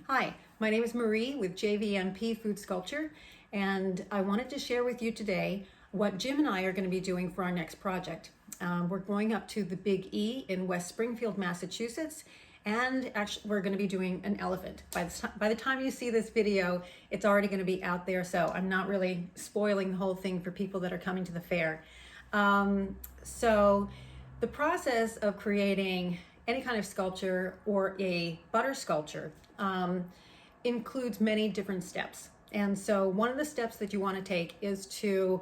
Hi, my name is Marie with JVMP Food Sculpture, and I wanted to share with you today what Jim and I are going to be doing for our next project. We're going up to the Big E in West Springfield, Massachusetts, and actually we're going to be doing an elephant. By the time you see this video, it's already going to be out there, so I'm not really spoiling the whole thing for people that are coming to the fair. So the process of creating any kind of sculpture or a butter sculpture includes many different steps. And so one of the steps that you want to take is to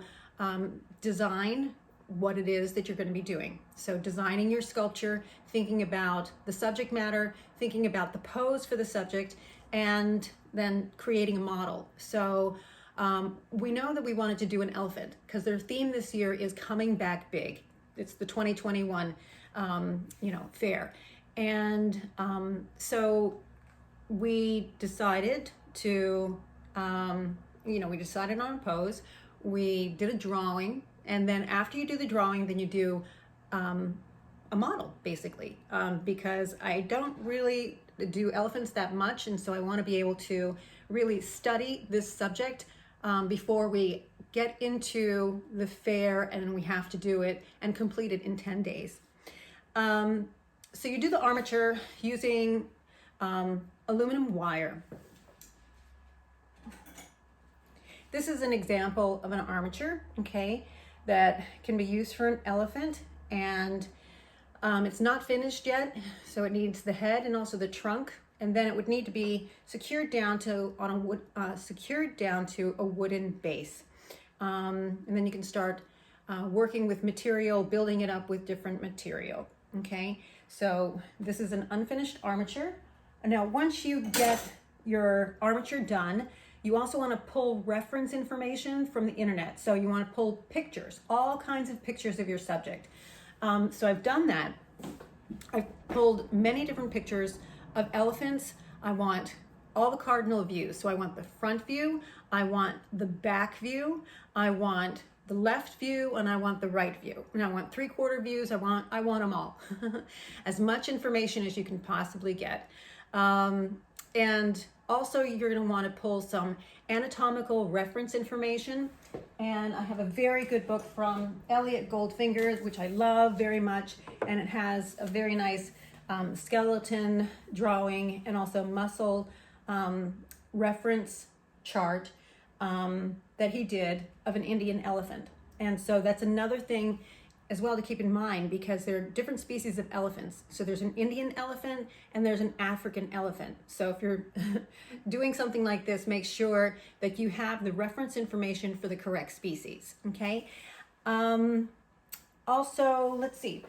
design what it is that you're going to be doing. So designing your sculpture, thinking about the subject matter, thinking about the pose for the subject, and then creating a model. So we know that we wanted to do an elephant because their theme this year is coming back big. It's the 2021 fair. And so we decided to, we decided on a pose. We did a drawing, and then after you do the drawing, then you do a model, basically, because I don't really do elephants that much, and so I want to be able to really study this subject before we get into the fair, and we have to do it and complete it in 10 days. So you do the armature using aluminum wire. This is an example of an armature, okay, that can be used for an elephant, and it's not finished yet, so it needs the head and also the trunk, and then it would need to be secured down to a wooden base, and then you can start working with material, building it up with different material. Okay, so this is an unfinished armature. Now, once you get your armature done, you also want to pull reference information from the internet. So you want to pull pictures, all kinds of pictures of your subject. So I've done that. I've pulled many different pictures of elephants. I want all the cardinal views. So I want the front view, I want the back view, I want the left view, and I want the right view. And I want 3/4 views. I want them all. As much information as you can possibly get. And also you're going to want to pull some anatomical reference information. And I have a very good book from Goldfinger, which I love very much. And it has a very nice skeleton drawing and also muscle reference chart that he did of an Indian elephant. And so that's another thing as well to keep in mind, because there are different species of elephants. So there's an Indian elephant and there's an African elephant. So if you're doing something like this, make sure that you have the reference information for the correct species, okay? Also, let's see.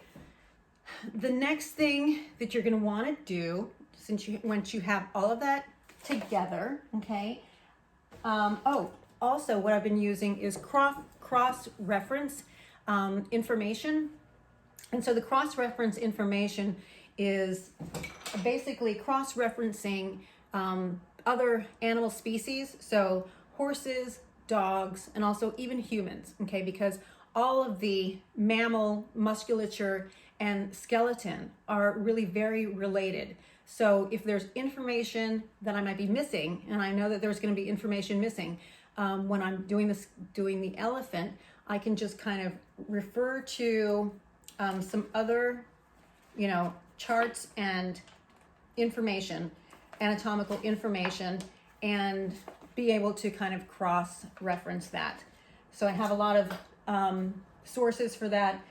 The next thing that you're gonna wanna do, once you have all of that together, okay? Also what I've been using is cross-reference information. And so the cross-reference information is basically cross-referencing other animal species, so horses, dogs, and also even humans, okay? Because all of the mammal musculature and skeleton are really very related. So if there's information that I might be missing, and I know that there's going to be information missing when I'm doing the elephant, I can just kind of refer to some other, charts and information, anatomical information, and be able to kind of cross-reference that. So I have a lot of sources for that,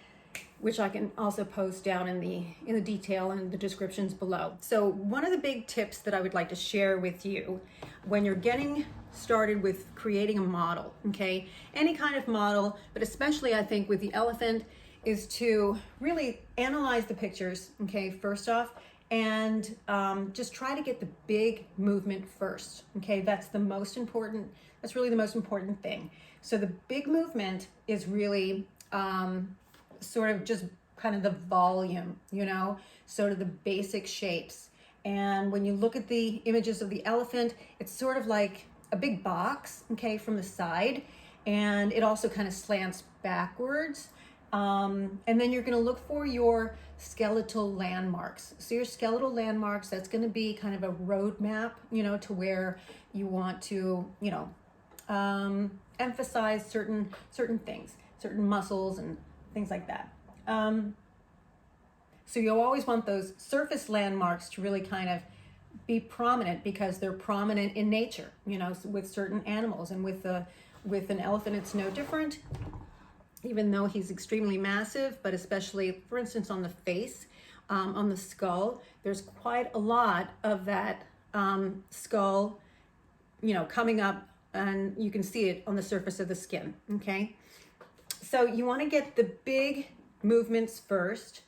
which I can also post down in the detail and the descriptions below. So one of the big tips that I would like to share with you when you're getting started with creating a model, okay, any kind of model, but especially I think with the elephant, is to really analyze the pictures, okay, first off, and just try to get the big movement first, okay? That's really the most important thing. So the big movement is really sort of just kind of the volume, sort of the basic shapes. And when you look at the images of the elephant, it's sort of like a big box, okay, from the side, and it also kind of slants backwards. And then you're going to look for your skeletal landmarks. So your skeletal landmarks, that's going to be kind of a roadmap, to where you want to, emphasize certain things, certain muscles and things like that. So you always want those surface landmarks to really kind of be prominent, because they're prominent in nature, with certain animals, and with an elephant, it's no different. Even though he's extremely massive, but especially, for instance, on the face, on the skull, there's quite a lot of that skull, coming up, and you can see it on the surface of the skin, okay? So you want to get the big movements first.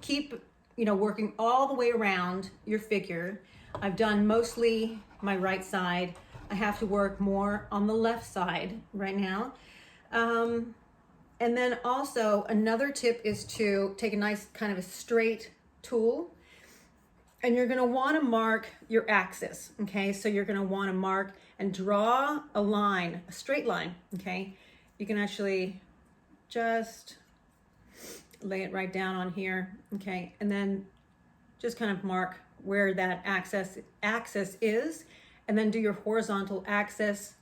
Keep, working all the way around your figure. I've done mostly my right side. I have to work more on the left side right now. And then also another tip is to take a nice kind of a straight tool, and you're going to want to mark your axis. Okay. So you're going to want to mark and draw a line, a straight line. Okay. You can actually just lay it right down on here. Okay. And then just kind of mark where that axis is, and then do your horizontal axis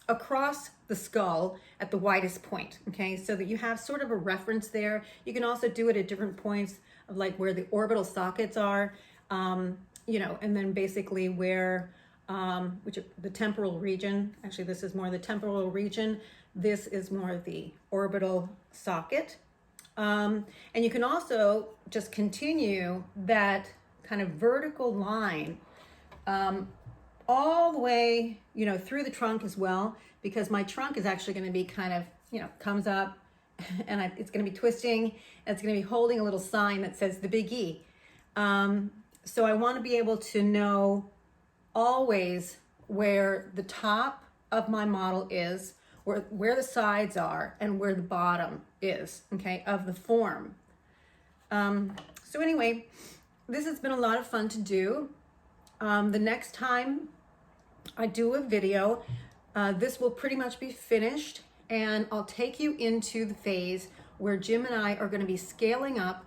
across the skull at the widest point, okay? So that you have sort of a reference there. You can also do it at different points of like where the orbital sockets are, and then basically where, the temporal region, actually this is more the temporal region, this is more the orbital socket. And you can also just continue that kind of vertical line all the way, through the trunk as well, because my trunk is actually going to be kind of, comes up, and it's going to be twisting, and it's going to be holding a little sign that says the Big E. So I want to be able to know always where the top of my model is, where the sides are, and where the bottom is, okay, of the form. So anyway, this has been a lot of fun to do. The next time I do a video, this will pretty much be finished, and I'll take you into the phase where Jim and I are going to be scaling up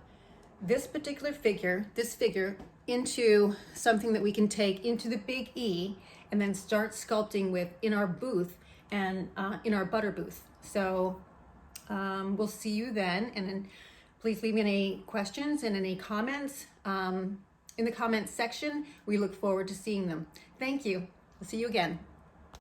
this particular figure, into something that we can take into the Big E and then start sculpting with in our booth and in our butter booth. So we'll see you then, and then please leave me any questions and any comments in the comments section. We look forward to seeing them. Thank you. We'll see you again.